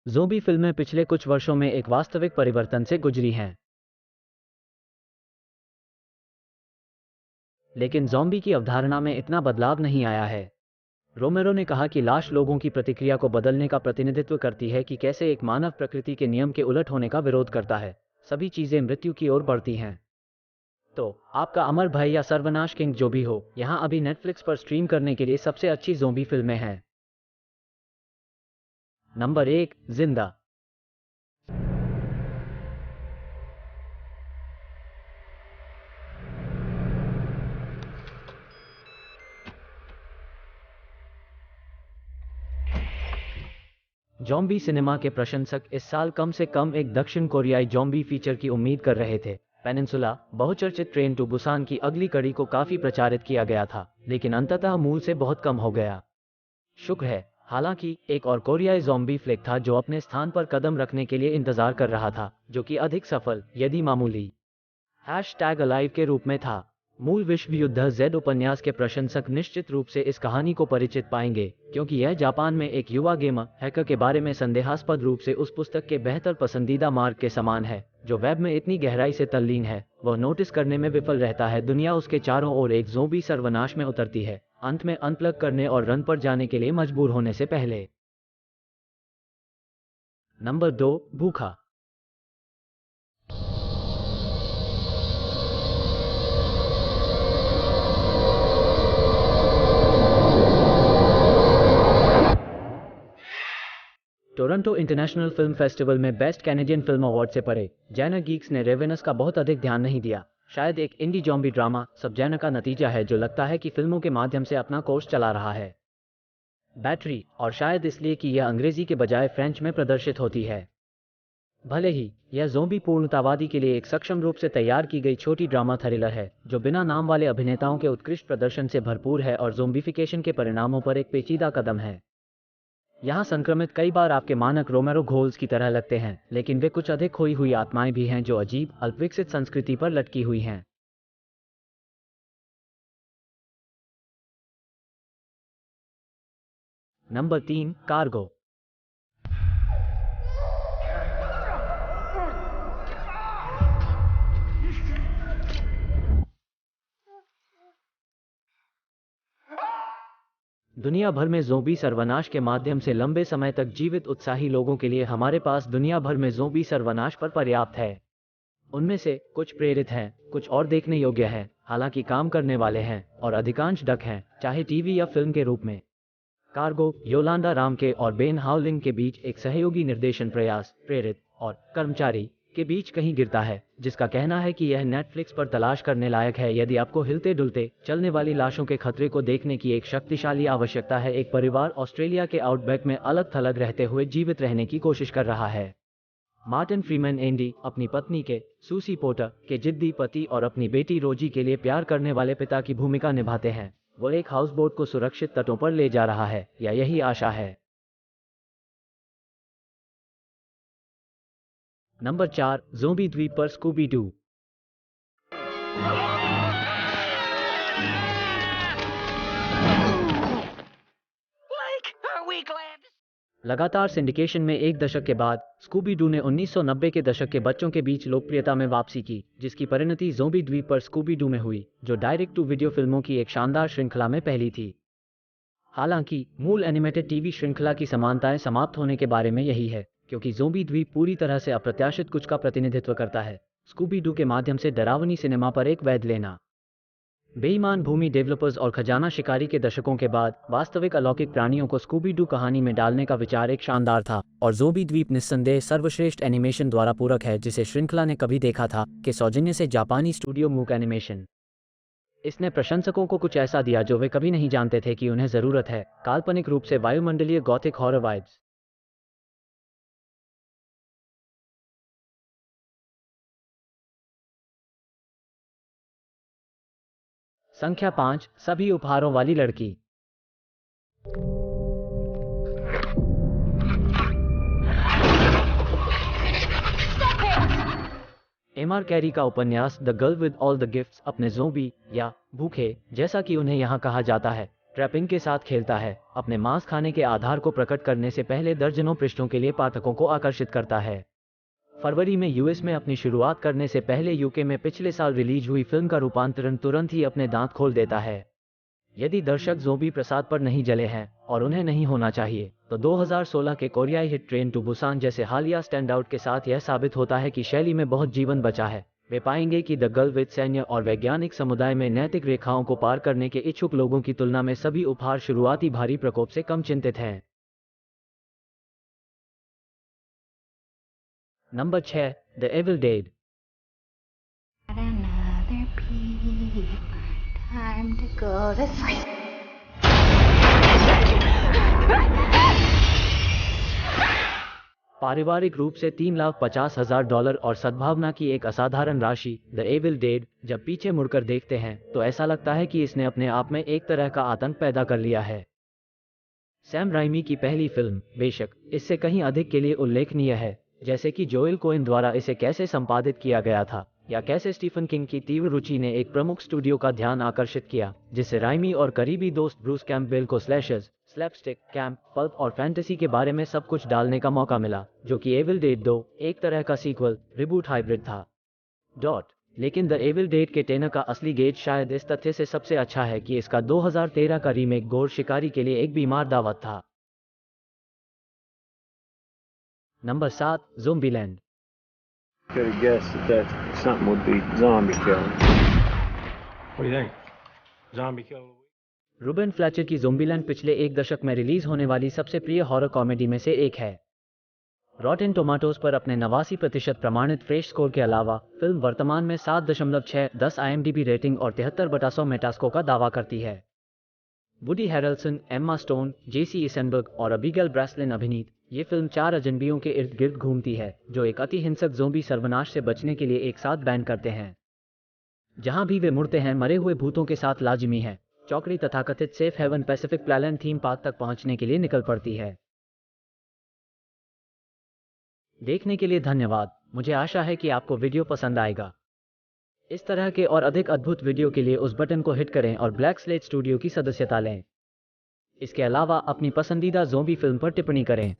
Zombie फिल्में पिछले कुछ वर्षों में एक वास्तविक परिवर्तन से गुजरी हैं। लेकिन ज़ॉम्बी की अवधारणा में इतना बदलाव नहीं आया है। रोमेरो ने कहा कि लाश लोगों की प्रतिक्रिया को बदलने का प्रतिनिधित्व करती है कि कैसे एक मानव प्रकृति के नियम के उलट होने का विरोध करता है। सभी चीज़ें मृत्यु की ओर बढ़ती हैं। तो आपका अमर भय या सर्वनाश किंग जो भी हो, यहाँ अभी नेटफ्लिक्स पर स्ट्रीम करने के लिए सबसे अच्छी ज़ोंबी फिल्में हैं। नंबर 1, जिंदा। जॉम्बी सिनेमा के प्रशंसक इस साल कम से कम एक दक्षिण कोरियाई जॉम्बी फीचर की उम्मीद कर रहे थे। पेनिनसुला, बहुचर्चित ट्रेन टू बुसान की अगली कड़ी को काफी प्रचारित किया गया था, लेकिन अंततः मूल से बहुत कम हो गया। शुक्र है, हालांकि एक और कोरियाई जॉम्बी फ्लिक था जो अपने स्थान पर कदम रखने के लिए इंतजार कर रहा था, जो कि अधिक सफल, यदि मामूली, #अलाइव के रूप में था। मूल विश्व युद्ध जेड उपन्यास के प्रशंसक निश्चित रूप से इस कहानी को परिचित पाएंगे, क्योंकि यह जापान में एक युवा गेमर हैकर के बारे में संदेहास्पद रूप से उस पुस्तक के बेहतर पसंदीदा मार्ग के समान है, जो वेब में इतनी गहराई से तल्लीन है, वह नोटिस करने में विफल रहता है दुनिया उसके चारों ओर एक ज़ोंबी सर्वनाश में उतरती है, अंत में अनप्लग करने और रन पर जाने के लिए मजबूर होने से पहले। नंबर 2, भूखा। टोरंटो इंटरनेशनल फिल्म फेस्टिवल में बेस्ट कैनेडियन फिल्म अवार्ड से परे, जैनर गीक्स ने रेवेनस का बहुत अधिक ध्यान नहीं दिया। शायद एक इंडी जॉम्बी ड्रामा सब जैनर का नतीजा है जो लगता है कि फिल्मों के माध्यम से अपना कोर्स चला रहा है। बैटरी, और शायद इसलिए कि यह अंग्रेजी के बजाय फ्रेंच में प्रदर्शित होती है। भले ही यह ज़ोंबी पूर्णतावादी के लिए एक सक्षम रूप से तैयार की गई छोटी ड्रामा थ्रिलर है, जो बिना नाम वाले अभिनेताओं के उत्कृष्ट प्रदर्शन से भरपूर है और ज़ोंबीफिकेशन के परिणामों पर एक पेचीदा कदम है। यहाँ संक्रमित कई बार आपके मानक रोमेरो घोल्स की तरह लगते हैं, लेकिन वे कुछ अधिक खोई हुई आत्माएं भी हैं जो अजीब, अल्पविकसित संस्कृति पर लटकी हुई हैं। Number 3, cargo. दुनिया भर में ज़ोंबी सर्वनाश के माध्यम से लंबे समय तक जीवित उत्साही लोगों के लिए हमारे पास दुनिया भर में ज़ोंबी सर्वनाश पर पर्याप्त है। उनमें से कुछ प्रेरित हैं, कुछ और देखने योग्य हैं, हालांकि काम करने वाले हैं, और अधिकांश डक हैं, चाहे टीवी या फिल्म के रूप में। कार्गो, योलांडा रामके और बेन हाउलिंग के बीच एक सहयोगी निर्देशन प्रयास, प्रेरित और कर्मचारी के बीच कहीं गिरता है, जिसका कहना है कि यह नेटफ्लिक्स पर तलाश करने लायक है यदि आपको हिलते डुलते चलने वाली लाशों के खतरे को देखने की एक शक्तिशाली आवश्यकता है। एक परिवार ऑस्ट्रेलिया के आउटबैक में अलग थलग रहते हुए जीवित रहने की कोशिश कर रहा है। मार्टिन फ्रीमैन एंडी अपनी पत्नी के सूसी पोटर के जिद्दी पति और अपनी बेटी रोजी के लिए प्यार करने वाले पिता की भूमिका निभाते हैं। वो एक हाउसबोट को सुरक्षित तटों पर ले जा रहा है, या यही आशा है। नंबर 4, ज़ोंबी द्वीप पर स्कूबी डू। लगातार सिंडिकेशन में एक दशक के बाद स्कूबी डू ने 1990 के दशक के बच्चों के बीच लोकप्रियता में वापसी की, जिसकी परिणति ज़ोंबी द्वीप पर स्कूबी डू में हुई, जो डायरेक्ट टू वीडियो फिल्मों की एक शानदार श्रृंखला में पहली थी। हालांकि मूल एनिमेटेड टीवी श्रृंखला की समानताएं समाप्त होने के बारे में यही है, क्योंकि ज़ोंबी द्वीप पूरी तरह से अप्रत्याशित कुछ का प्रतिनिधित्व करता है। स्कूबी डू के माध्यम से डरावनी सिनेमा पर एक वैध लेना। बेईमान भूमि डेवलपर्स और खजाना शिकारी के दशकों के बाद वास्तविक अलौकिक प्राणियों को स्कूबी डू कहानी में डालने का विचार एक शानदार था, और ज़ोंबी द्वीप निस्संदेह सर्वश्रेष्ठ एनिमेशन द्वारा पूरक है जिसे श्रृंखला ने कभी देखा था, के सौजन्य से जापानी स्टूडियो मूक एनिमेशन। इसने प्रशंसकों को कुछ ऐसा दिया जो वे कभी नहीं जानते थे कि उन्हें ज़रूरत है, काल्पनिक रूप से वायुमंडलीय गॉथिक हॉरर वाइब्स। संख्या 5, सभी उपहारों वाली लड़की। एमआर कैरी का उपन्यास the girl with all the gifts अपने ज़ोंबी या भूखे, जैसा कि उन्हें यहाँ कहा जाता है, ट्रैपिंग के साथ खेलता है, अपने मांस खाने के आधार को प्रकट करने से पहले दर्जनों पृष्ठों के लिए पाठकों को आकर्षित करता है। फरवरी में यूएस में अपनी शुरुआत करने से पहले यूके में पिछले साल रिलीज हुई फिल्म का रूपांतरण तुरंत ही अपने दांत खोल देता है। यदि दर्शक ज़ोंबी प्रसाद पर नहीं जले हैं, और उन्हें नहीं होना चाहिए, तो 2016 के कोरियाई हिट ट्रेन टू बुसान जैसे हालिया स्टैंड आउट के साथ यह साबित होता है कि शैली में बहुत जीवन बचा है। वे पाएंगे कि द गर्ल विद सैन्य और वैज्ञानिक समुदाय में नैतिक रेखाओं को पार करने के इच्छुक लोगों की तुलना में सभी उपहार शुरुआती भारी प्रकोप से कम चिंतित हैं। Number 6, the evil dead. Another peep. Time to go to sleep. पारिवारिक रूप से $3,50,000 और सद्भावना की एक असाधारण राशि, द एविल डेड, जब पीछे मुड़कर देखते हैं तो ऐसा लगता है कि इसने अपने आप में एक तरह का आतंक पैदा कर लिया है। सैम राइमी की पहली फिल्म, बेशक, इससे कहीं अधिक के लिए उल्लेखनीय है, जैसे कि जोएल कोएन द्वारा इसे कैसे संपादित किया गया था, या कैसे स्टीफन किंग की तीव्र रुचि ने एक प्रमुख स्टूडियो का ध्यान आकर्षित किया, जिससे राइमी और करीबी दोस्त ब्रूस कैम्पबेल को स्लैशर्स, स्लैपस्टिक, कैंप, पल्प और फैंटेसी के बारे में सब कुछ डालने का मौका मिला, जो कि एविल डेड 2, एक तरह का सीक्वल, रिबूट हाइब्रिड था। लेकिन द एविल डेड के टेनर का असली गेज शायद इस तथ्य से सबसे अच्छा है कि इसका 2013 का रीमेक गोर शिकारी के लिए एक बीमार दावत था। Number 7, ज़ोंबीलैंड। Could have guessed that something would be zombie killing. What do you think? Zombie killer? Ruben Fletcher की ज़ोंबीलैंड पिछले एक दशक में रिलीज होने वाली सबसे प्रिय हॉरर कॉमेडी में से एक है। रॉटेन टोमाटोज पर अपने 89% प्रमाणित फ्रेश स्कोर के अलावा फिल्म वर्तमान में 7.6/10 IMDb रेटिंग और 73/100 मेटास्को का दावा करती है। वुडी हैरेल्सन, एम्मा स्टोन, जेसी इसेनबर्ग और अबीगेल ब्रेसलिन अभिनीत ये फिल्म 4 अजनबियों के इर्द गिर्द घूमती है, जो एक अति हिंसक ज़ोंबी सर्वनाश से बचने के लिए एक साथ बैंड करते हैं। जहां भी वे मुड़ते हैं, मरे हुए भूतों के साथ लाजिमी है। चौकड़ी तथाकथित safe haven Pacific Playland theme park तक पहुंचने के लिए निकल पड़ती है। देखने के लिए धन्यवाद। मुझे आशा है कि आपको वीडियो पसंद आएगा। इस तरह के और अधिक अद्भुत वीडियो के लिए उस बटन को हिट करें और ब्लैक स्लेट स्टूडियो की सदस्यता लें। इसके अलावा अपनी पसंदीदा ज़ोंबी फिल्म पर टिप्पणी करें।